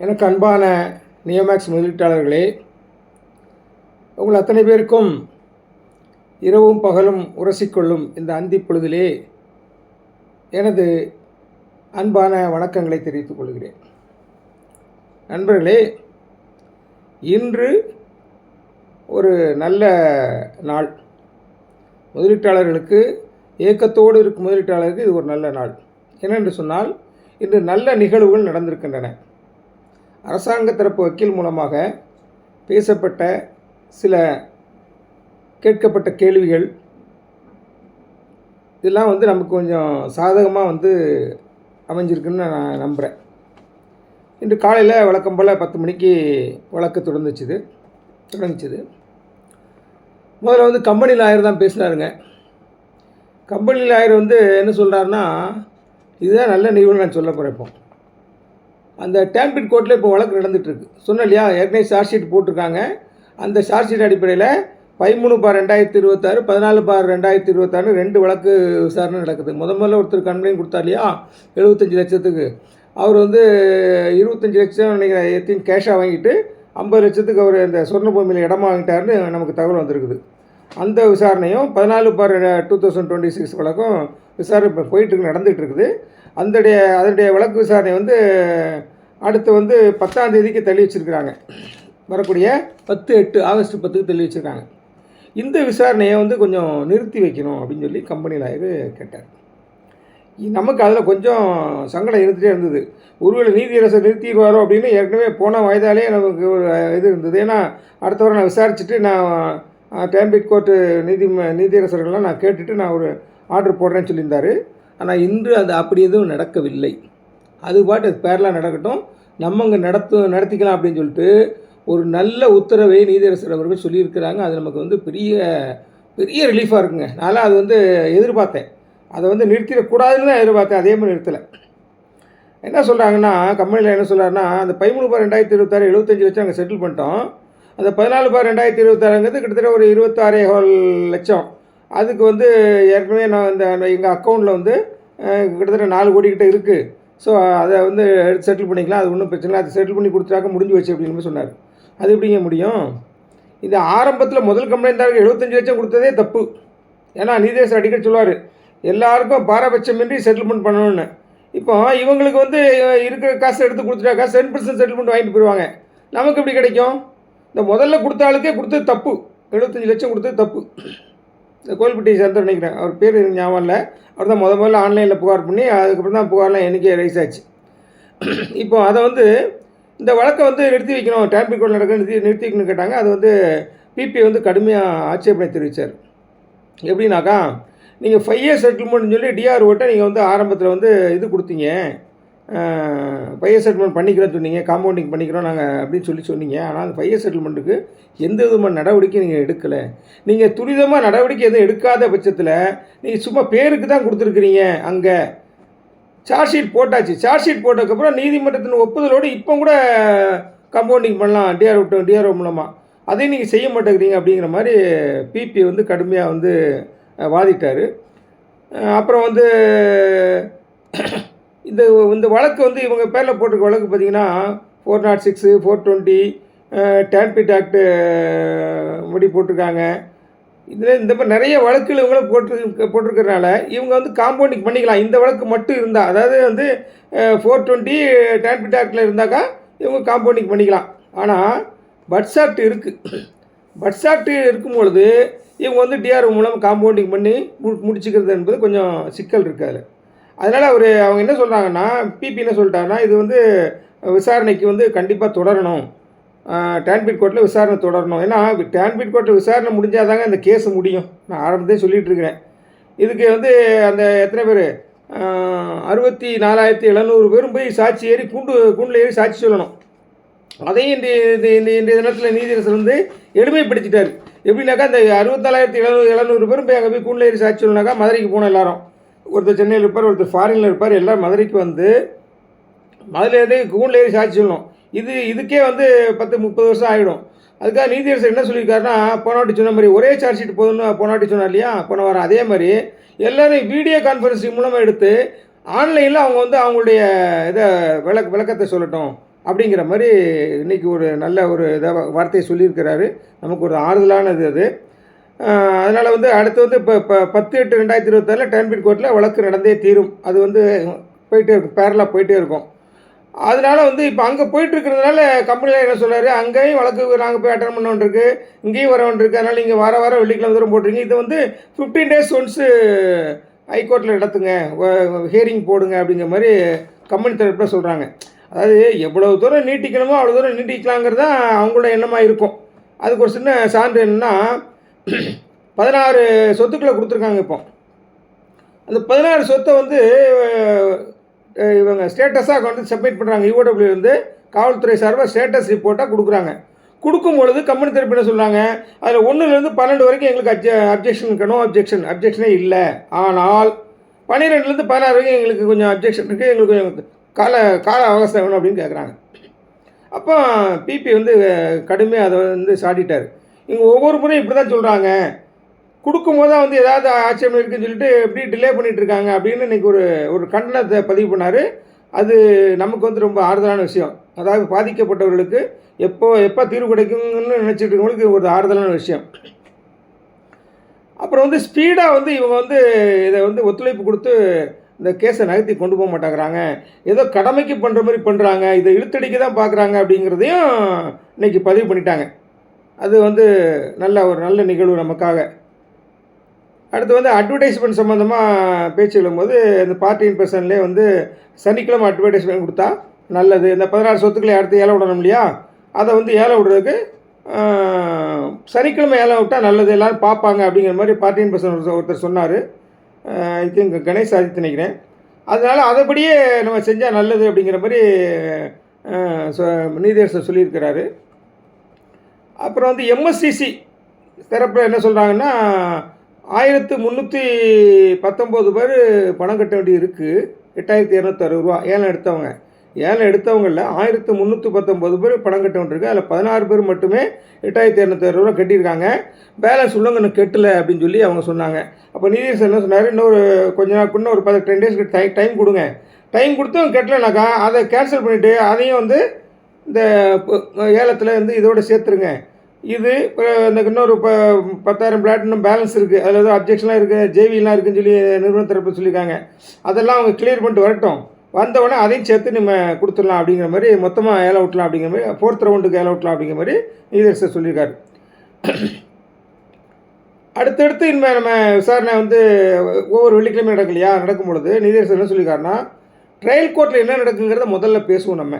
எனக்கு அன்பான நியோமேக்ஸ் முதலீட்டாளர்களே, உங்கள் அத்தனை பேருக்கும் இரவும் பகலும் உரசிக்கொள்ளும் இந்த அந்தி பொழுதிலே எனது அன்பான வணக்கங்களை தெரிவித்துக் கொள்கிறேன். நண்பர்களே, இன்று ஒரு நல்ல நாள். முதலீட்டாளர்களுக்கு, ஏக்கத்தோடு இருக்கும் முதலீட்டாளருக்கு இது ஒரு நல்ல நாள். என்னென்று சொன்னால், இன்று நல்ல நிகழ்வுகள் நடந்திருக்கின்றன. அரசாங்க தரப்பு வக்கீல் மூலமாக பேசப்பட்ட சில கேட்கப்பட்ட கேள்விகள் இதெல்லாம் நமக்கு கொஞ்சம் சாதகமாக அமைஞ்சிருக்குன்னு நான் நம்புகிறேன். இன்று காலையில் வழக்கம் போல் 10 மணிக்கு வழக்கு தொடங்குச்சுது. முதல்ல கம்பெனி லாயர் தான் பேசினாருங்க. கம்பெனி லாயர் என்ன சொல்கிறாருன்னா, இதுதான் நல்ல நிகழ்வு நான் சொல்ல போகிறேன். இப்போ அந்த டேம்பிட் கோர்ட்டில் இப்போ வழக்கு நடந்துகிட்ருக்கு. சொன்னேன் இல்லையா, ஏற்கனவே சார்ஜ் ஷீட் போட்டிருக்காங்க. அந்த சார்ஜ் ஷீட் அடிப்படையில் 13/2026, 14/2026 2 வழக்கு விசாரணை நடக்குது. முதல்ல ஒருத்தர் கம்ப்ளைண்ட் கொடுத்தார் இல்லையா, 75 லட்சத்துக்கு. அவர் 25 லட்சம் நினைக்கிறேன் கேஷாக வாங்கிட்டு 50 லட்சத்துக்கு அவர் அந்த சொர்ண பூமியில் இடமா வாங்கிட்டாருன்னு நமக்கு தகவல் வந்திருக்குது. அந்த விசாரணையும் 14/2026 வழக்கும் விசாரணை இப்போ போயிட்டுருக்கு, நடந்துகிட்டு இருக்குது. அதனுடைய வழக்கு விசாரணை அடுத்து 10ஆம் தேதிக்கு தள்ளி வச்சுருக்கிறாங்க. வரக்கூடிய 10/8 ஆகஸ்ட் 10க்கு தள்ளி வச்சுருக்காங்க. இந்த விசாரணையை கொஞ்சம் நிறுத்தி வைக்கணும் அப்படின்னு சொல்லி கம்பெனி லாயர் கேட்டார். நமக்கு அதில் கொஞ்சம் சங்கடம் இருந்துகிட்டே இருந்தது. ஒருவேளை நீதியரசர் நிறுத்திடுவாரோ அப்படின்னு ஏற்கனவே போன வயதாலே நமக்கு ஒரு இது இருந்தது. ஏன்னா அடுத்த வாரம் நான் விசாரிச்சுட்டு நான் டேம்பிட் கோர்ட்டு நீதியரசர்கள்லாம் நான் கேட்டுட்டு நான் ஒரு ஆர்டர் போடுறேன்னு சொல்லியிருந்தார். ஆனால் இன்று அது அப்படி எதுவும் நடக்கவில்லை. அது பாட்டு பேரலாக நடக்கட்டும், நம்ம இங்கே நடத்திக்கலாம் அப்படின்னு சொல்லிட்டு ஒரு நல்ல உத்தரவை நீதியரசர் அவர்கள் சொல்லியிருக்கிறாங்க. அது நமக்கு பெரிய பெரிய ரிலீஃபாக இருக்குங்க. நான் அது எதிர்பார்த்தேன். அதை நிறுத்திடக்கூடாதுன்னு தான் எதிர்பார்த்தேன். அதே மாதிரி நிறுத்தலை. என்ன சொல்கிறாங்கன்னா, கம்பெனியில் என்ன சொல்கிறாருன்னா, அந்த 13/2026 75 லட்சம் அங்கே செட்டில் பண்ணிட்டோம். அந்த 14/2026 கிட்டத்தட்ட ஒரு 26 லட்சம். அதுக்கு ஏற்கனவே நான் எங்கள் அக்கௌண்ட்டில் கிட்டத்தட்ட 4 கோடி கிட்ட இருக்குது. ஸோ அதை எடுத்து செட்டில் பண்ணிக்கலாம், அது ஒன்றும் பிரச்சனை இல்லை, அது செட்டில் பண்ணி கொடுத்துட்டாக்க முடிஞ்சு வச்சு அப்படின்னு சொன்னார். அது எப்படிங்க முடியும்? இந்த ஆரம்பத்தில் முதல் கம்ப்ளைண்ட்டாருக்கு 75 லட்சம் கொடுத்ததே தப்பு. ஏன்னா நீதியரசர் அடிக்கடி சொல்லுவார், எல்லாருக்கும் பாரபட்சமின்றி செட்டில்மெண்ட் பண்ணணும்னு. இப்போ இவங்களுக்கு இருக்கிற காசை எடுத்து கொடுத்துட்டாக்கா 10% செட்டில்மெண்ட் வாங்கிட்டு போயிடுவாங்க. நமக்கு எப்படி கிடைக்கும்? இந்த முதல்ல கொடுத்த ஆளுக்கே கொடுத்தது தப்பு. 75 லட்சம் கொடுத்தது தப்பு. இந்த கோயில்பட்டி சேர்ந்து நினைக்கிறேன், அவர் பேர் ஞாபகம் இல்லை. அவர் தான் முதல்ல ஆன்லைனில் புகார் பண்ணி அதுக்கப்புறம் தான் புகார்லாம் எனக்கே ரைஸ் ஆச்சு. இப்போ அதை இந்த வழக்கை நிறுத்தி வைக்கணும், டேம்பிட் கோர்ட் நடக்க நிறுத்தி வைக்கணும்னு கேட்டாங்க. அது பிபி கடுமையாக ஆட்சேபனை தெரிவித்தார். எப்படின்னாக்கா, நீங்கள் 5 இயர் செட்டில்மெண்ட்னு சொல்லி டிஆர்ஓட்ட நீங்கள் ஆரம்பத்தில் இது கொடுத்தீங்க, 5 இயர் செட்டில்மெண்ட் பண்ணிக்கிறோன்னு சொன்னீங்க, காம்பவுண்டிங் பண்ணிக்கிறோம் நாங்கள் அப்படின்னு சொன்னீங்க. ஆனால் அந்த 5 இயர் செட்டில்மெண்ட்டுக்கு எந்த விதமான நடவடிக்கை நீங்கள் எடுக்கலை. நீங்கள் துரிதமாக நடவடிக்கை எதுவும் எடுக்காத பட்சத்தில் நீங்கள் சும்மா பேருக்கு தான் கொடுத்துருக்குறீங்க. அங்கே சார்ஜ் ஷீட் போட்டாச்சு. சார்ஜ் ஷீட் போட்டதுக்கப்புறம் நீதிமன்றத்தின் ஒப்புதலோடு இப்போ கூட காம்பவுண்டிங் பண்ணலாம் டிஆர்ஓ மூலமாக. அதையும் நீங்கள் செய்ய மாட்டேங்கிறீங்க அப்படிங்கிற மாதிரி பிபி கடுமையாக வாதிட்டார். அப்புறம் இந்த வழக்கு இவங்க பேரில் போட்டிருக்க வழக்கு பார்த்திங்கன்னா 406, 420 டேம்பிட் ஆக்டு முடி போட்டிருக்காங்க. இதில் இந்த மாதிரி நிறைய வழக்குகள் இவங்களும் போட்டிருக்கிறதுனால இவங்க காம்பவுண்டிங் பண்ணிக்கலாம். இந்த வழக்கு மட்டும் இருந்தால், அதாவது 420 டேம்பிட் ஆக்டில் இருந்தாக்கா இவங்க காம்பவுண்டிங் பண்ணிக்கலாம். ஆனால் பட்ஸ் இருக்குது. பட்ஸ் ஆக்ட் இருக்கும்பொழுது இவங்க டிஆர்ஓ மூலம் காம்பவுண்டிங் பண்ணி முடிச்சுக்கிறது என்பது கொஞ்சம் சிக்கல் இருக்குது அதில். அதனால் அவங்க என்ன சொல்கிறாங்கன்னா, பிபி என்ன சொல்லிட்டாருன்னா, இது விசாரணைக்கு கண்டிப்பாக தொடரணும், டேம்பிட் கோர்ட்டில் விசாரணை தொடரணும். ஏன்னா டேம்பிட் கோர்ட்டில் விசாரணை முடிஞ்சால் தாங்க இந்த கேஸ் முடியும். நான் ஆரம்பத்தே சொல்லிகிட்டு இருக்கிறேன். இதுக்கு அந்த எத்தனை பேர் 64,700 பேரும் போய் சாட்சி ஏறி கூண்டில் ஏறி சாட்சி சொல்லணும். அதையும் இன்றைய தினத்தில் நீதியரசர் எளிமைப்படுத்திட்டார். எப்படின்னாக்கா, இந்த 64,700 பேரும் போய் அங்கே போய் கூண்டில் ஏறி சாட்சி சொல்லணுனாக்கா மதுரைக்கு போகணும். எல்லாரும், ஒருத்தர் சென்னையில் இருப்பார், ஒருத்தர் ஃபாரினில் இருப்பார், எல்லோரும் மதுரைக்கு மதுரையிலேருந்து கூண்டில் ஏறி சாட்சி சொல்லணும். இதுக்கே 10-30 வருஷம் ஆகிடும். அதுக்காக நீதியரசர் என்ன சொல்லியிருக்காருன்னா, போனாட்டி சொன்ன மாதிரி ஒரே சார்ஜ் ஷீட் போதுன்னு போனாட்டி சொன்னார் இல்லையா, போன வாரம். அதே மாதிரி எல்லோரும் வீடியோ கான்ஃபரன்சிங் மூலமாக எடுத்து ஆன்லைனில் அவங்க அவங்களுடைய இதை விளக்கத்தை சொல்லட்டும். அப்படிங்கிற மாதிரி இன்றைக்கி ஒரு நல்ல ஒரு வார்த்தையை சொல்லியிருக்கிறாரு. நமக்கு ஒரு ஆறுதலானது அது. அதனால் வந்து அடுத்து வந்து இப்போ 10/8/2026 டேன்பிட் கோர்ட்டில் வழக்கு நடந்தே தீரும். அது வந்து போயிட்டே இருக்கும், பேரலாக போயிட்டே இருக்கும். அதனால் வந்து இப்போ அங்கே போயிட்டுருக்கிறதுனால கம்பெனியில் என்ன சொல்கிறாரு, அங்கேயும் வழக்கு நாங்கள் போய் அட்டன் பண்ண வேண்டியிருக்கு, இங்கேயும் வர வேண்டியிருக்கு. அதனால் நீங்கள் வாரம் வெள்ளிக்கிழமை தூரம் போட்டுருங்க. இதை வந்து 15 days ஒன்ஸு ஹைகோர்ட்டில் நடத்துங்க, ஹியரிங் போடுங்க அப்படிங்கிற மாதிரி கம்பெனி தரப்பில் சொல்கிறாங்க. அதாவது எவ்வளோ தூரம் நீட்டிக்கணுமோ அவ்வளோ தூரம் நீட்டிக்கலாங்கிறது தான் அவங்களோட எண்ணமாக இருக்கும். அதுக்கு ஒரு சின்ன சான்று என்னென்னா 16 சொத்துக்களை கொடுத்துருக்காங்க. இப்போ அந்த 16 சொத்தை வந்து இவங்க ஸ்டேட்டஸாக வந்து சப்மிட் பண்ணுறாங்க. யூஓடபிள்யூ வந்து காவல்துறை சார்பாக ஸ்டேட்டஸ் ரிப்போர்ட்டாக கொடுக்குறாங்க. கொடுக்கும் பொழுது கம்பெனி தரப்பு என்ன சொல்கிறாங்க, அதில் 1லேருந்து 12 வரைக்கும் எங்களுக்கு அப்ஜெக்ஷன் இருக்கணும். அப்ஜெக்ஷனே இல்லை. ஆனால் 12லேருந்து 16 வரைக்கும் எங்களுக்கு கொஞ்சம் அப்ஜெக்ஷன் இருக்குது, எங்களுக்கு கொஞ்சம் கால அவகாசம் வேணும் அப்படின்னு கேட்குறாங்க. அப்போ பிபி வந்து கடுமையாக அதை வந்து சாட்டிட்டார். இங்கே ஒவ்வொரு முறையும் இப்படி தான் சொல்கிறாங்க, கொடுக்கும்போது தான் வந்து ஏதாவது ஆட்சேபம் இருக்குதுன்னு சொல்லிட்டு எப்படி டிலே பண்ணிகிட்ருக்காங்க அப்படின்னு இன்றைக்கி ஒரு கண்டனத்தை பதிவு பண்ணார். அது நமக்கு வந்து ரொம்ப ஆறுதலான விஷயம். அதாவது பாதிக்கப்பட்டவர்களுக்கு எப்போ தீர்வு கிடைக்கும்னு நினச்சிட்டு இருக்கவங்களுக்கு ஒரு ஆறுதலான விஷயம். அப்புறம் வந்து ஸ்பீடாக வந்து இவங்க வந்து இதை வந்து ஒத்துழைப்பு கொடுத்து இந்த கேஸை நகர்த்தி கொண்டு போக மாட்டேங்கிறாங்க, ஏதோ கடமைக்கு பண்ணுற மாதிரி பண்ணுறாங்க, இதை இழுத்தடிக்க தான் பார்க்குறாங்க அப்படிங்கிறதையும் இன்றைக்கி பதிவு பண்ணிட்டாங்க. அது வந்து ஒரு நல்ல நிகழ்வு நமக்காக. அடுத்து வந்து அட்வர்டைஸ்மெண்ட் சம்மந்தமாக பேச்சு எழும்போது இந்த பார்ட்டி இன் பர்சன்லேயே வந்து சனிக்கிழமை அட்வர்டைஸ்மெண்ட் கொடுத்தா நல்லது. இந்த 16 சொத்துக்களை அடுத்து ஏலம் விடணும் இல்லையா, அதை வந்து ஏலம் விடுறதுக்கு சனிக்கிழமை ஏலம் விட்டால் நல்லது, எல்லோரும் பார்ப்பாங்க அப்படிங்கிற மாதிரி பார்ட்டி இன் பர்சன் ஒருத்தர் சொன்னார். ஐ திங்க் கணேஷ் ஆதித்ய நினைக்கிறேன். அதனால் அதைப்படியே நம்ம செஞ்சால் நல்லது அப்படிங்கிற மாதிரி நீதியரசர் சொல்லியிருக்கிறாரு. அப்புறம் வந்து எம்எஸ்சிசி தரப்பில் என்ன சொல்கிறாங்கன்னா 1319 பேர் பணம் கட்ட வேண்டியது இருக்குது. 8260 ரூபா ஏலம் எடுத்தவங்களில் 1319 பேர் பணம் கட்ட வேண்டியிருக்கு. அதில் 16 பேர் மட்டுமே 8260 ரூபா கட்டியிருக்காங்க. பேலன்ஸ் உள்ளவங்க இன்னும் கட்டலை அப்படின்னு சொல்லி அவங்க சொன்னாங்க. அப்போ நீதியரசர் என்ன சொன்னார், இன்னொரு கொஞ்ச நாள் இன்னும் ஒரு 10 டேஸ்க்கு டைம் கொடுங்க. டைம் கொடுத்து அவங்க கட்டலைனாக்கா அதை கேன்சல் பண்ணிவிட்டு அதையும் வந்து இந்த ஏலத்தில் வந்து இதோடு சேர்த்துருங்க. இது இந்த இன்னொரு 10,000 பிளாட் இன்னும் பேலன்ஸ் இருக்குது, அதில் ஏதோ அப்ஜெக்ஷன்லாம் இருக்குது, ஜேவிலாம் இருக்குதுன்னு சொல்லி நிறுவன தரப்பு சொல்லியிருக்காங்க. அதெல்லாம் அவங்க கிளியர் பண்ணிட்டு வரட்டும், வந்தவுடனே அதையும் சேர்த்து நம்ம கொடுத்துடலாம் அப்படிங்கிற மாதிரி, மொத்தமாக ஏலம் விட்டலாம் அப்படிங்கிற மாதிரி, 4th ரவுண்டுக்கு ஏலம் விட்டலாம் அப்படிங்கிற மாதிரி நீதியரசர் சொல்லியிருக்காரு. அடுத்தடுத்து இனிமேல் நம்ம விசாரணை வந்து ஒவ்வொரு வெள்ளிக்கிழமை நடக்கலையா, நடக்கும் பொழுது நீதியரசர் என்ன சொல்லியிருக்காருன்னா, ட்ரையல் கோர்ட்டில் என்ன நடக்குங்கிறத முதல்ல பேசுவோம் நம்ம.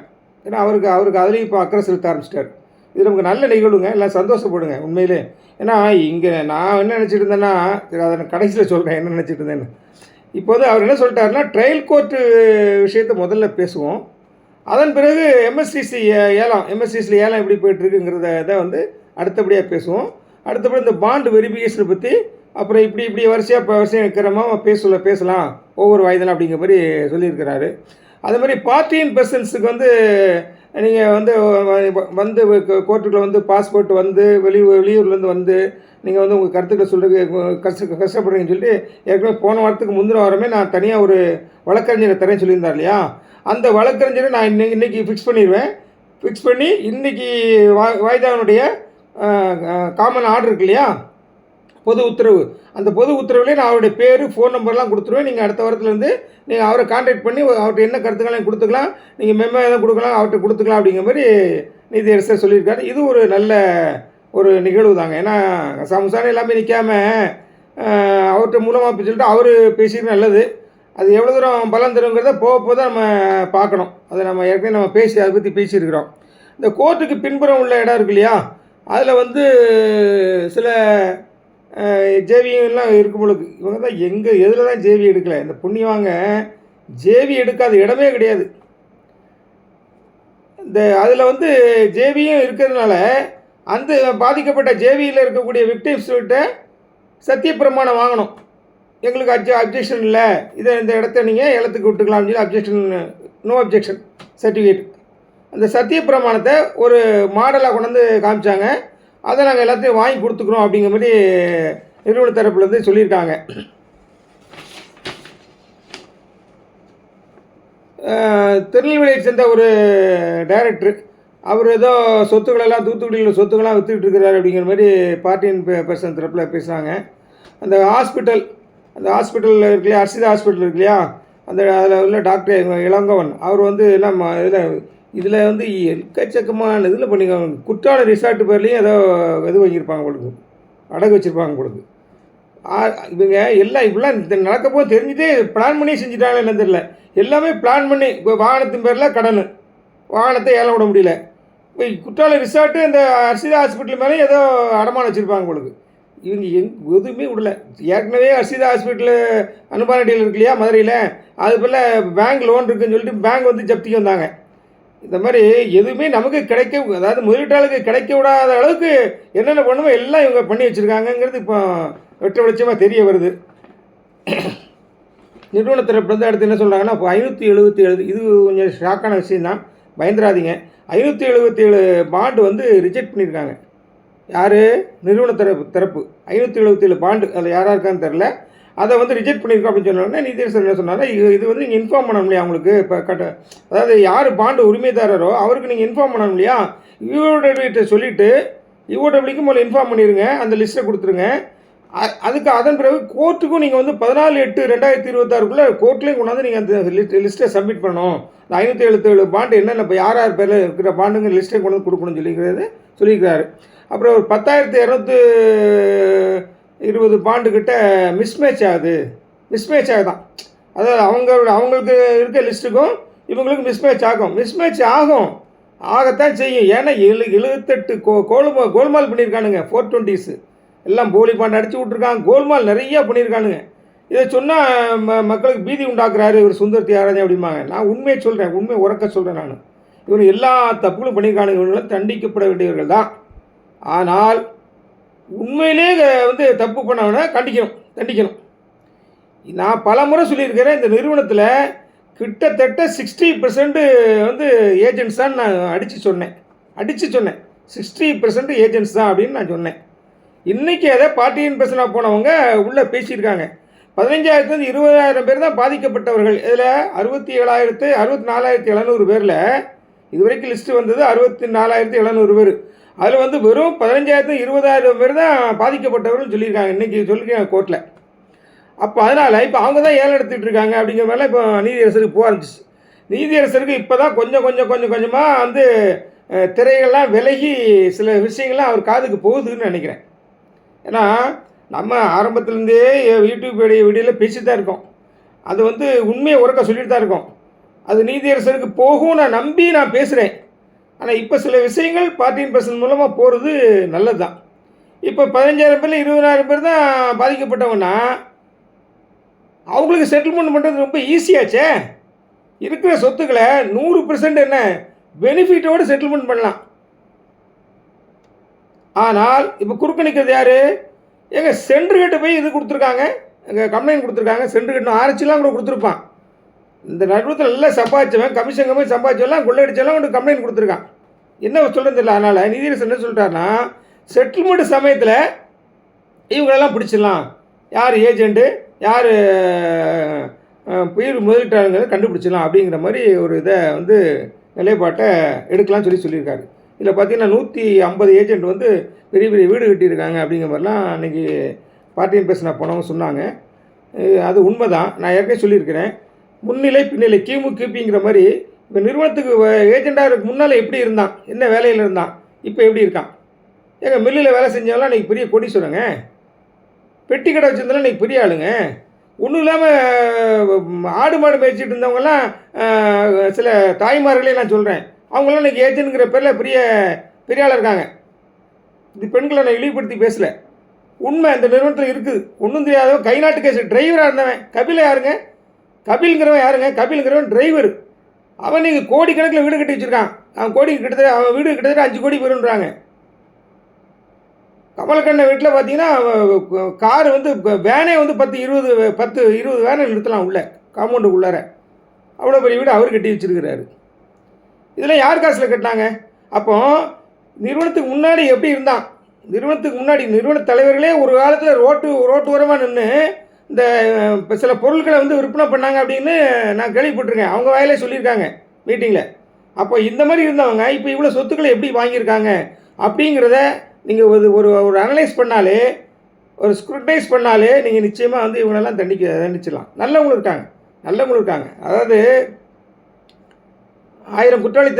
ஏன்னா அவருக்கு அதுலேயும் இப்போ அக்கறை செலுத்த ஆரம்பிச்சிட்டார். இது நமக்கு நல்ல நிகழ்வுங்க, எல்லாம் சந்தோஷப்படுங்க உண்மையிலே. ஏன்னா இங்கே நான் என்ன நினச்சிட்டு இருந்தேன்னா, அதை நான் கடைசியில் சொல்கிறேன் என்ன நினச்சிட்டு இருந்தேன்னு. இப்போ வந்து அவர் என்ன சொல்லிட்டாருன்னா, ட்ரையல் கோர்ட்டு விஷயத்தை முதல்ல பேசுவோம், அதன் பிறகு எம்எஸ்சிசியில் ஏலம் எப்படி போய்ட்டுருக்குங்கிறத வந்து அடுத்தபடியாக பேசுவோம். அடுத்தபடி இந்த பாண்டு வெரிஃபிகேஷனை பற்றி அப்புறம் இப்படி வரிசையாக இருக்கிறமாக பேசலாம் ஒவ்வொரு வாய்தெல்லாம் அப்படிங்கிற மாதிரி சொல்லியிருக்கிறாரு. அது மாதிரி பார்ட்டி இன் பர்சன்ஸுக்கு வந்து நீங்கள் வந்து கோர்ட்டுக்குள்ளே வந்து பாஸ்போர்ட் வந்து வெளியூர்லேருந்து வந்து நீங்கள் வந்து உங்கள் கருத்துக்களை சொல்கிறதுக்கு கஷ்டப்படுறீங்கன்னு சொல்லிட்டு ஏற்கனவே போன வாரத்துக்கு முந்தின வாரமே நான் தனியாக ஒரு வழக்கறிஞரை தரேன்னு சொல்லியிருந்தார் இல்லையா, அந்த வழக்கறிஞரை நான் இன்றைக்கி ஃபிக்ஸ் பண்ணிடுவேன். ஃபிக்ஸ் பண்ணி இன்றைக்கி வாய்தாவினுடைய காமன் ஆர்டர் இருக்கு இல்லையா, பொது உத்தரவு, அந்த பொது உத்தரவுலேயே நான் அவருடைய பேர் ஃபோன் நம்பர்லாம் கொடுத்துருவேன். நீங்கள் அடுத்த வாரத்துலேருந்து நீங்கள் அவரை கான்டாக்ட் பண்ணி அவர்கிட்ட என்ன கருத்துக்களையும் கொடுத்துக்கலாம், நீங்கள் மெமோ எதுவும் கொடுக்கலாம், அவர்கிட்ட கொடுத்துக்கலாம் அப்படிங்கிற மாதிரி நீதியரசர் சொல்லியிருக்காரு. இது ஒரு நல்ல ஒரு நிகழ்வு தாங்க. ஏன்னா சமுசாரம் எல்லாமே நிற்காம அவர்கிட்ட மூலமாக சொல்லிட்டு அவர் பேசிட்டு நல்லது. அது எவ்வளோ தூரம் பலன் தருங்கிறத போக தான் நம்ம பார்க்கணும். அதை நம்ம ஏற்கனவே அதை பற்றி பேசியிருக்கிறோம். இந்த கோர்ட்டுக்கு பின்புறம் உள்ள இடம் இருக்கு இல்லையா, அதில் வந்து சில ஜேவியெல்லாம் இருக்கும் பொழுது இவங்க தான் எதில் தான் ஜேவி எடுக்கலை, இந்த புண்ணியவாங்க ஜேவி எடுக்காத இடமே கிடையாது. அதில் வந்து ஜேவியும் இருக்கிறதுனால அந்த பாதிக்கப்பட்ட ஜேவியில் இருக்கக்கூடிய விக்டிம்ஸ்கிட்ட சத்தியப்பிரமாணம் வாங்கணும். எங்களுக்கு அப்ஜெக்ஷன் இல்லை, இந்த இடத்த நீங்கள் ஏலத்துக்கு விட்டுக்கலாம்னு சொல்லி நோ அப்ஜெக்ஷன் சர்டிஃபிகேட், அந்த சத்தியப்பிரமாணத்தை ஒரு மாடலாக கொண்டு வந்து காமிச்சாங்க. அதை நாங்கள் எல்லாத்தையும் வாங்கி கொடுத்துக்குறோம் அப்படிங்கிற மாதிரி நிறுவன தரப்புலேருந்து சொல்லியிருக்காங்க. திருநெல்வேலியை சேர்ந்த ஒரு டைரக்டர், அவர் ஏதோ சொத்துக்களெல்லாம் தூத்துக்குடியில் சொத்துக்கள்லாம் விற்றுக்கிட்டு இருக்கிறாரு அப்படிங்கிற மாதிரி பார்ட்டியின் பர்சன் தரப்பில் பேசுகிறாங்க. அந்த ஹாஸ்பிட்டலில் இருக்கு இல்லையா, அர்ஷிதா ஹாஸ்பிட்டல் இருக்கு இல்லையா, அதில் உள்ள டாக்டர் இளங்கோவன் அவர் வந்து எல்லாம் இதில் வந்து எக்கச்சக்கமான இதில் பண்ணிக்க குற்றால ரிசார்ட்டு பேர்லேயும் ஏதோ இது வாங்கியிருப்பாங்க பொழுது, அடகு வச்சுருப்பாங்க பொழுது. இவங்க எல்லாம் இப்படிலாம் நடக்கப்போ தெரிஞ்சுட்டே பிளான் பண்ணி செஞ்சுட்டாங்க என்னன்னு தெரியல. எல்லாமே பிளான் பண்ணி, இப்போ வாகனத்தின் பேரில் கடன், வாகனத்தை ஏலம் விட முடியல. இப்போ குற்றால ரிசார்ட்டு அந்த அர்ஷிதா ஹாஸ்பிட்டல் மேலே ஏதோ அடமானம் வச்சுருப்பாங்க பொழுது. இவங்க எதுவுமே விடல. ஏற்கனவே அர்ஷிதா ஹாஸ்பிட்டலு அனுபானடியில் இருக்கு இல்லையா மதுரையில், அது போல் பேங்க் லோன் இருக்குதுன்னு சொல்லிட்டு பேங்க் வந்து ஜப்திக்கு வந்தாங்க. இந்த மாதிரி எதுவுமே நமக்கு அதாவது முதலீட்டாளருக்கு கிடைக்க விடாத அளவுக்கு என்னென்ன பண்ணுமோ எல்லாம் இவங்க பண்ணி வச்சுருக்காங்கங்கிறது இப்போ வெட்ட வெளிச்சமாக தெரிய வருது. நிறுவனத்தரப்பு வந்து அடுத்து என்ன சொல்கிறாங்கன்னா, இப்போ 577, இது கொஞ்சம் ஷாக்கான விஷயந்தான், பயந்துராதிங்க. 577 பாண்டு வந்து ரிஜெக்ட் பண்ணியிருக்காங்க. யார்? நிறுவன தரப்பு 577 பாண்டு, அதில் யாராக இருக்கான்னு தெரில, அதை வந்து ரிஜெக்ட் பண்ணியிருக்கோம் அப்படின்னு சொன்னோடனே நீதியரசர் என்ன சொன்னாங்க, இது வந்து நீங்கள் இன்ஃபார்ம் பண்ணணும் இல்லையா அவங்களுக்கு. இப்போ அதாவது யார் பாண்டு உரிமைதாரரோ அவருக்கு நீங்கள் இன்ஃபார்ம் பண்ணணும் இல்லையா. யூஓடபிள்யூட்ட சொல்லிவிட்டு யூஓடபிள்யூக்கு முதல்ல இன்ஃபார்ம் பண்ணிடுங்க, அந்த லிஸ்ட்டை கொடுத்துருங்க. அதுக்கு அதன் பிறகு கோர்ட்டுக்கும் நீங்கள் வந்து 14/8/2026 கோர்ட்லேயும் கொண்டாந்து நீங்கள் அந்த லிஸ்ட்டை சப்மிட் பண்ணணும். இந்த 577 பாண்டு என்னென்ன இப்போ யார் யார் பேரில் இருக்கிற பாண்டுங்கிற லிஸ்ட்டை கொண்டு வந்து கொடுக்கணும்னு சொல்லியிருக்கிறாரு. அப்புறம் ஒரு 10,220 பாண்டுக்கிட்ட மிஸ்மேட்ச் ஆகுதான். அதாவது அவங்களுக்கு இருக்க லிஸ்ட்டுக்கும் இவங்களுக்கு மிஸ்மேட்ச் ஆகத்தான் செய்யும். ஏன்னா 78 கோல்மால் பண்ணியிருக்கானுங்க. 420s எல்லாம் போலி பாண்டு அடித்து விட்ருக்காங்க, கோல்மால் நிறையா பண்ணியிருக்கானுங்க. இதை சொன்னால் மக்களுக்கு பீதி உண்டாக்குறாரு இவர் சுந்தர் தியாகராஜன் அப்படிம்பாங்க. நான் உண்மையை சொல்கிறேன், உண்மையை உறக்க சொல்கிறேன். நான் இவங்க எல்லா தப்புகளும் பண்ணியிருக்கானுங்க. இவங்களும் தண்டிக்கப்பட வேண்டியவர்கள் தான். ஆனால் உண்மையிலே வந்து தப்பு பண்ணவனை தண்டிக்கணும். நான் பல முறை சொல்லியிருக்கிறேன், இந்த நிறுவனத்தில் கிட்டத்தட்ட 60% வந்து ஏஜென்ட்ஸ் தான் நான் அடித்து சொன்னேன். 60% ஏஜென்ட்ஸ் தான் அப்படின்னு நான் சொன்னேன். இன்றைக்கி அதை பார்ட்டியின் பர்சனாக போனவங்க உள்ளே பேசியிருக்காங்க. 15,000 20,000 பேர் தான் பாதிக்கப்பட்டவர்கள். இதில் 64,700 பேரில் இதுவரைக்கும் லிஸ்ட்டு வந்தது 64,700 பேர். அதில் வந்து வெறும் 15,000 20,000 பேர் தான் பாதிக்கப்பட்டவர்கள் சொல்லியிருக்காங்க. இன்றைக்கி சொல்லியிருக்காங்க கோர்ட்டில். அப்போ அதனால் இப்போ அவங்க தான் ஏலம் எடுத்துகிட்டு இருக்காங்க அப்படிங்கிற மாதிரிலாம் இப்போ நீதியரசருக்கு போக ஆரம்பிச்சிச்சு. நீதியரசருக்கு இப்போ தான் கொஞ்சமாக வந்து திரைகள்லாம் விலகி சில விஷயங்கள்லாம் அவர் காதுக்கு போகுதுன்னு நினைக்கிறேன். ஏன்னா நம்ம ஆரம்பத்துலேருந்தே யூடியூப் வீடியோவில் பேசிட்டு தான் இருக்கோம். அது வந்து உண்மையை உறக்க சொல்லிட்டு தான் இருக்கோம். அது நீதியரசருக்கு போகும் நான் பேசுகிறேன். ஆனால் இப்போ சில விஷயங்கள் பார்ட்டியின் பர்சன் மூலமாக போகிறது நல்லது தான். இப்போ 15,000 பேரில் 20,000 பேர் தான் பாதிக்கப்பட்டவங்கன்னா அவங்களுக்கு செட்டில்மெண்ட் பண்ணுறது ரொம்ப ஈஸியாச்சே. இருக்கிற சொத்துக்களை 100% என்ன பெனிஃபிட்டோடு செட்டில்மெண்ட் பண்ணலாம். ஆனால் இப்போ குறுக்க நிற்கிறது யார்? எங்கள் சென்ட்ருகிட்ட போய் இது கொடுத்துருக்காங்க, எங்கள் கம்ப்ளைண்ட் கொடுத்துருக்காங்க. சென்ட்ருகிட்ட ஆரச்சிலாம் கூட கொடுத்துருப்பான். இந்த நடுவத்தில் எல்லாம் சம்பாதிச்சவன், கமிஷன் சம்பாதிச்சவெல்லாம் கொள்ளையடிச்செல்லாம் கொண்டு கம்ப்ளைண்ட் கொடுத்துருக்கான். என்ன சொல்கிறது இல்லை. அதனால் நீதியரசர் என்ன சொல்லிட்டாருன்னா, செட்டில்மெண்ட் சமயத்தில் இவங்களெல்லாம் பிடிச்சிடலாம். யார் ஏஜெண்ட்டு, யார் உயிர் முதலீட்டாளங்கிறத கண்டுபிடிச்சிடலாம் அப்படிங்கிற மாதிரி ஒரு இதை வந்து நிலைப்பாட்டை எடுக்கலாம்னு சொல்லியிருக்காரு. இதில் பார்த்தீங்கன்னா 150 ஏஜெண்ட் வந்து பெரிய பெரிய வீடு கட்டியிருக்காங்க அப்படிங்கிற மாதிரிலாம் அன்றைக்கி பார்ட்டியின் பேசினா போனவங்க சொன்னாங்க. அது உண்மை தான். நான் ஏற்கனவே சொல்லியிருக்கிறேன். முன்னிலை பின்னிலை கிபிங்கிற மாதிரி இப்போ நிறுவனத்துக்கு ஏஜெண்டாக இருக்கு முன்னால் எப்படி இருந்தான், என்ன வேலையில் இருந்தான், இப்போ எப்படி இருக்கான். எங்கள் மில்லில் வேலை செஞ்சவங்களாம் இன்றைக்கி பெரிய கோடீஸ்வரங்க. பெட்டி கடை வச்சுருந்தாலும் இன்றைக்கி பெரிய ஆளுங்க. ஒன்றும் இல்லாமல் ஆடு மாடு மேய்ச்சிட்டு இருந்தவங்கலாம் சில தாய்மார்களே நான் சொல்கிறேன், அவங்களாம் இன்றைக்கி ஏஜென்ட்ங்கிற பேரில் பெரிய ஆளாக இருக்காங்க. இது பெண்களை நான் இழிவுபடுத்தி பேசலை, உண்மை இந்த நிறுவனத்தில் இருக்குது. ஒன்றும் தெரியாதவன் கை நாட்டு கேஸ் டிரைவராக இருந்தவன் கபில யாருங்க? கபில்ங்கிறவன் யாருங்க? கபில்ங்கிறவன் டிரைவர். அவன் நீங்கள் கோடிக்கணக்கில் வீடு கட்டி வச்சுருக்கான். அவன் வீடு கிட்டத்தட்ட 5 கோடி போயிருன்றாங்க. கமலக்கண்ணன் வீட்டில் பார்த்தீங்கன்னா காரு வந்து வேனே வந்து 10-20 வேனை நிறுத்தலாம் உள்ள காம்பவுண்டுக்கு உள்ளார. அவ்வளோ பெரிய வீடு அவர் கட்டி வச்சுருக்கிறாரு. இதெல்லாம் யார் காசில் கட்டினாங்க? அப்போ நிறுவனத்துக்கு முன்னாடி எப்படி இருந்தான்? நிறுவன தலைவர்களே ஒரு காலத்தில் ரோட்டு ஓரமாக நின்று இந்த இப்போ சில பொருட்களை வந்து விற்பனை பண்ணாங்க அப்படின்னு நான் கேள்விப்பட்டிருக்கேன். அவங்க வாயிலே சொல்லியிருக்காங்க மீட்டிங்கில். அப்போ இந்த மாதிரி இருந்தவங்க இப்போ இவ்வளோ சொத்துக்களை எப்படி வாங்கியிருக்காங்க அப்படிங்கிறத நீங்கள் ஒரு ஒரு ஒரு அனலைஸ் பண்ணாலே, ஒரு ஸ்க்ரூட்டனைஸ் பண்ணாலே நீங்கள் நிச்சயமாக வந்து இவங்களெல்லாம் தண்டிச்சிடலாம். நல்லவங்களும் இருக்காங்க, நல்லவங்களும் இருக்காங்க. அதாவது 1000 குற்றவாளி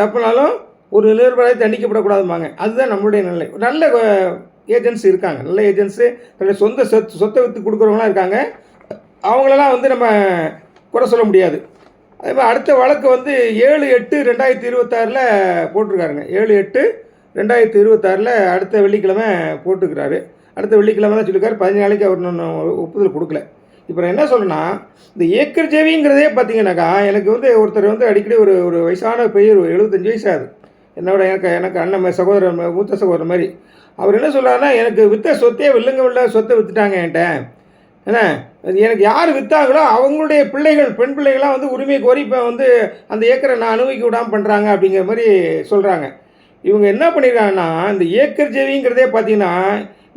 தப்புனாலும் ஒரு நிருபராதி தண்டிக்கப்படக்கூடாதும்பாங்க. அதுதான் நம்மளுடைய நிலை. நல்ல ஏஜென்ட்ஸ் இருக்காங்க, நல்ல ஏஜென்ட்ஸு தன்னுடைய சொந்த சொத்தை விற்று கொடுக்குறவங்களாம் இருக்காங்க. அவங்களெல்லாம் வந்து நம்ம குறை சொல்ல முடியாது. அதே மாதிரி அடுத்த வழக்கு வந்து 7/8/2026 போட்டிருக்காருங்க. 7/8/2026 அடுத்த வெள்ளிக்கிழமை போட்டுக்கிறாரு. அடுத்த வெள்ளிக்கிழமை தான் சொல்லியிருக்காரு. 15 நாளைக்கு அவர் இன்னும் ஒப்புதல் கொடுக்கல. இப்போ நான் என்ன சொல்கிறேன்னா, இந்த ஏக்கர் ஜேவிங்கிறதே பார்த்தீங்கன்னாக்கா, எனக்கு வந்து ஒருத்தர் வந்து அடிக்கடி ஒரு ஒரு வயசான பெரியர் 75 வயசு ஆகுது. என்னோட எனக்கு அண்ணன் சகோதரர், மூத்த சகோதரர் மாதிரி. அவர் என்ன சொல்கிறாருன்னா, எனக்கு விற்ற சொத்தையே வில்லுங்க சொத்தை விற்றுட்டாங்க என்கிட்ட. ஏன்னா எனக்கு யார் விற்றாங்களோ அவங்களுடைய பிள்ளைகள், பெண் பிள்ளைகள்லாம் வந்து உரிமை கோரி இப்போ வந்து அந்த ஏக்கரை நான் அனுபவிக்க விடாமல் பண்ணுறாங்க அப்படிங்கிற மாதிரி சொல்கிறாங்க. இவங்க என்ன பண்ணியிருக்காங்கன்னா, இந்த ஏக்கர் ஜேவிங்கிறதே பார்த்தீங்கன்னா,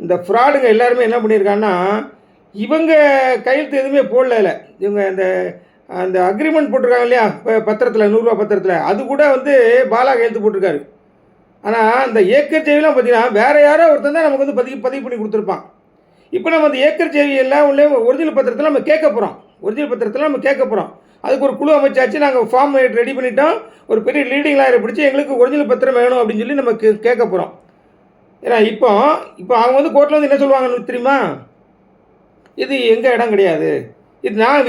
இந்த ஃப்ராடுங்க எல்லாருமே என்ன பண்ணியிருக்காங்கன்னா, இவங்க கையெழுத்து எதுவுமே போடல. இவங்க அந்த அந்த அக்ரிமெண்ட் போட்டிருக்காங்க இல்லையா, இப்போ பத்திரத்தில் 100 ரூபா பத்திரத்தில், அது கூட வந்து பாலா கையெழுத்து போட்டிருக்காரு. ஆனால் அந்த ஏக்கர் ஜேவிலாம் பார்த்தீங்கன்னா வேறு யாரோ ஒருத்தன் தான் நமக்கு வந்து பதிவு பண்ணி கொடுத்துருப்பான். இப்போ நம்ம அந்த ஏக்கர் ஜேவி எல்லாம் உள்ளே ஒரிஜினல் பத்திரத்தில் நம்ம கேட்க போகிறோம். ஒரிஜினல் பத்திரத்தில் நம்ம கேட்க போகிறோம். அதுக்கு ஒரு குழு அமைச்சாச்சு, நாங்கள் ஃபார்ம் ரெடி பண்ணிட்டோம். ஒரு பெரிய லீடிங் லாயரை பிடிச்சி எங்களுக்கு ஒரிஜினல் பத்திரம் வேணும் அப்படின்னு சொல்லி நம்ம கேட்க போகிறோம். ஏன்னா இப்போ அவங்க வந்து கோர்ட்டில் வந்து என்ன சொல்லுவாங்கன்னு தெரியுமா, இது எங்கள் இடம் கிடையாது, இது நான்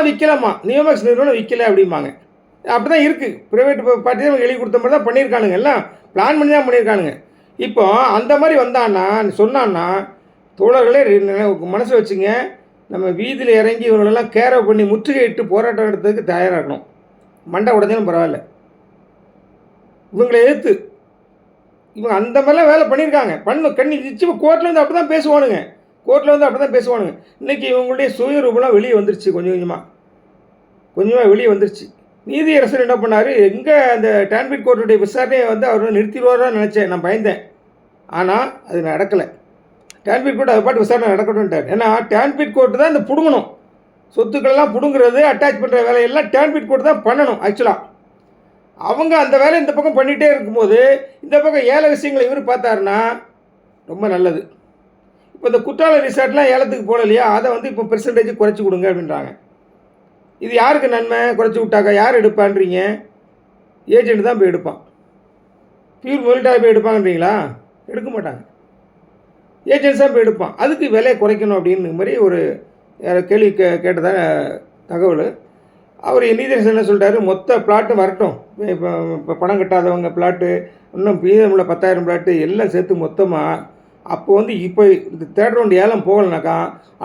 விற்கலாமா, நியோமேக்ஸ் நிறுவனம் விற்கலை அப்படிம்பாங்க. அப்படி தான் இருக்குது. ப்ரைவேட் பார்ட்டி தான் எழுதி கொடுத்த மாதிரி தான் பண்ணியிருக்கானுங்க. எல்லாம் பிளான் பண்ணி தான் பண்ணியிருக்கானுங்க. இப்போ அந்த மாதிரி வந்தான்னா சொன்னான்னா, தோழர்களே மனசில் வச்சுங்க, நம்ம வீதியில் இறங்கி இவங்களெல்லாம் கேரவ் பண்ணி முற்றுகையிட்டு போராட்டம் எடுத்ததுக்கு தயாராக இருக்கணும். மண்டை உடஞ்சாலும் பரவாயில்ல, இவங்களை எதிர்த்து இவங்க அந்த மாதிரிலாம் வேலை பண்ணியிருக்காங்க. நிச்சயமாக கோர்ட்டில் வந்து அப்படி தான் பேசுவானுங்க. இன்றைக்கி இவங்களுடைய சுயரூபம்லாம் வெளியே வந்துருச்சு. கொஞ்சமாக வெளியே வந்துருச்சு. நீதியரசர் என்ன பண்ணார், எங்கே அந்த டான்பிட் கோர்ட்டுடைய விசாரணையை வந்து அவர் நிறுத்திடுவாரான்னு நினச்சேன், நான் பயந்தேன். ஆனால் அது நடக்கலை. டான்பிட் கோர்ட் அதை பாட்டு விசாரணை நடக்கணுன்ட்டார். ஏன்னா டான்பிட் கோர்ட்டு தான் இந்த பிடுங்கணும், சொத்துக்களெல்லாம் பிடுங்குறது, அட்டாச் பண்ணுற வேலையெல்லாம் டான்பிட் கோர்ட்டு தான் பண்ணணும். ஆக்சுவலாக அவங்க அந்த வேலை இந்த பக்கம் பண்ணிகிட்டே இருக்கும்போது இந்த பக்கம் ஏழை விஷயங்களை இவர் பார்த்தாருன்னா ரொம்ப நல்லது. இப்போ இந்த குற்றால ரிசார்ட்லாம் ஏலத்துக்கு போகல இல்லையா, அதை வந்து இப்போ பெர்சன்டேஜ் குறைச்சி கொடுங்க அப்படின்றாங்க. இது யாருக்கு நன்மை? குறைச்சி விட்டாக்கா யார் எடுப்பான்றீங்க? ஏஜென்ட் தான் போய் எடுப்பான். பியூர் முதலீட்டாக போய் எடுப்பாங்கன்றீங்களா? எடுக்க மாட்டாங்க. ஏஜென்ட்ஸ் தான் போய் எடுப்பான். அதுக்கு விலையை குறைக்கணும் அப்படின்னு மாதிரி ஒரு கேள்வி கேட்டதான் தகவல். அவர் நீதியரசர் என்ன சொல்லிட்டாரு, மொத்த பிளாட்டும் வரட்டும், இப்போ பணம் கட்டாதவங்க பிளாட்டு, இன்னும் மீதமுள்ள 10,000 பிளாட்டு எல்லாம் சேர்த்து மொத்தமாக, அப்போ வந்து இப்போ இந்த தேர்ட் ரவுண்டு ஏலம் போகலனாக்கா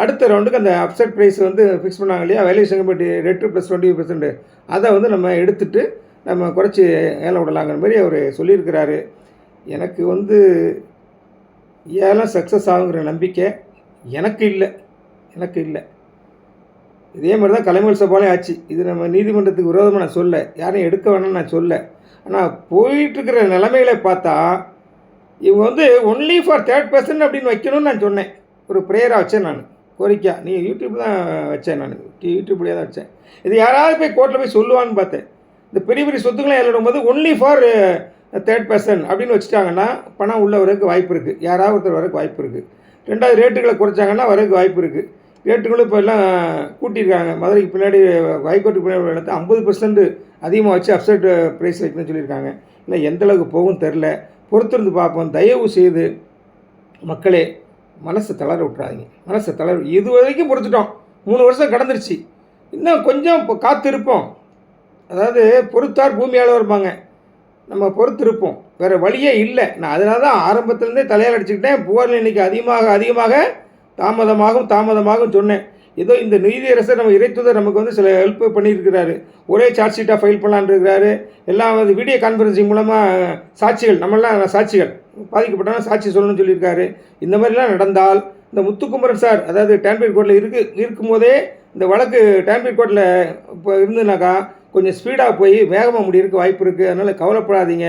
அடுத்த ரவுண்டுக்கு அந்த அப்செட் ப்ரைஸ் வந்து ஃபிக்ஸ் பண்ணாங்க இல்லையா, வேல்யூஷன் கம்பெனி ரேட்டு ப்ளஸ் 20%, அதை வந்து நம்ம எடுத்துகிட்டு நம்ம குறைச்சி ஏலம் விடலாங்கிற மாதிரி அவர் சொல்லியிருக்கிறாரு. எனக்கு வந்து ஏலம் சக்ஸஸ் ஆகுங்கிற நம்பிக்கை எனக்கு இல்லை. இதே மாதிரி தான் கலைமகள் சபாலே ஆச்சு. இது நம்ம நீதிமன்றத்துக்கு விரோதமாக நான் சொல்ல, யாரையும் எடுக்க வேணும்னு நான் சொல்ல. ஆனால் போயிட்டுருக்கிற நிலைமைகளை பார்த்தா இவங்க வந்து ஒன்லி ஃபார் தேர்ட் பர்சன் அப்படின்னு வைக்கணும்னு நான் சொன்னேன். ஒரு ப்ரேயராக வச்சேன் நான், கோரிக்கை. நீங்கள் யூடியூப் தான் வச்சேன், நான் யூடியூப்லேயே தான் வச்சேன். இது யாராவது போய் கோர்ட்டில் போய் சொல்லுவான்னு பார்த்தேன். இந்த பெரிய பெரிய சொத்துக்களை எழுதும் போது ஒன்லி ஃபார் தேர்ட் பர்சன் அப்படின்னு வச்சுட்டாங்கன்னா பணம் உள்ள வரதுக்கு வாய்ப்பு இருக்குது, யாராவது ஒருத்தர் வரதுக்கு வாய்ப்பு இருக்குது. ரெண்டாவது ரேட்டுகளை குறைச்சாங்கன்னா வரதுக்கு வாய்ப்பு இருக்குது. ரேட்டுகளும் இப்போ எல்லாம் கூட்டியிருக்காங்க. மதுரைக்கு பின்னாடி ஹைகோர்ட்டுக்கு பின்னாடி இடத்த 50% அதிகமாக வச்சு அப்செட் ப்ரைஸ் வைக்கணும்னு சொல்லியிருக்காங்க. இல்லை எந்தளவுக்கு போகும் தெரில, பொறுத்திருந்து பார்ப்போம். தயவு செய்து மக்களே மனசை தளர விட்றாதீங்க. இது வரைக்கும் பொறுத்துட்டோம், 3 வருஷம் கடந்துருச்சு, இன்னும் கொஞ்சம் இப்போ காத்திருப்போம். அதாவது பொறுத்தார் பூமியால் இருப்பாங்க, நம்ம பொறுத்திருப்போம், வேறு வழியே இல்லை. நான் அதனால தான் ஆரம்பத்துலேருந்தே தலையால் அடிச்சுக்கிட்டேன். புகார்கள் இன்றைக்கி அதிகமாக தாமதமாகும் சொன்னேன். ஏதோ இந்த நீதியரசர் நம்ம இறைத்துதர் நமக்கு வந்து சில ஹெல்ப் பண்ணியிருக்கிறாரு. ஒரே சார்ஜ் ஷீட்டாக ஃபைல் பண்ணலான்னு இருக்கிறாரு. எல்லாம் வந்து வீடியோ கான்ஃபரன்சிங் மூலமாக சாட்சிகள், நம்மளாம் சாட்சிகள் பாதிக்கப்பட்டவங்க சாட்சி சொல்லணும்னு சொல்லியிருக்காரு. இந்த மாதிரிலாம் நடந்தால் இந்த முத்துக்குமரன் சார், அதாவது டான்பிட் கோர்ட்டில் இருக்கும்போதே இந்த வழக்கு டான்பிட் கோர்ட்டில் இப்போ இருந்துனாக்கா கொஞ்சம் ஸ்பீடாக போய் வேகமாக முடியறதுக்கு வாய்ப்பு இருக்குது. அதனால் கவலைப்படாதீங்க.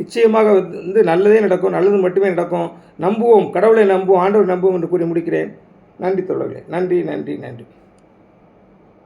நிச்சயமாக வந்து நல்லதே நடக்கும், நல்லது மட்டுமே நடக்கும். நம்புவோம், கடவுளை நம்புவோம், ஆண்டவர் நம்புவோம் என்று கூறி முடிக்கிறேன். நன்றி தோழர்களே. நன்றி நன்றி நன்றி.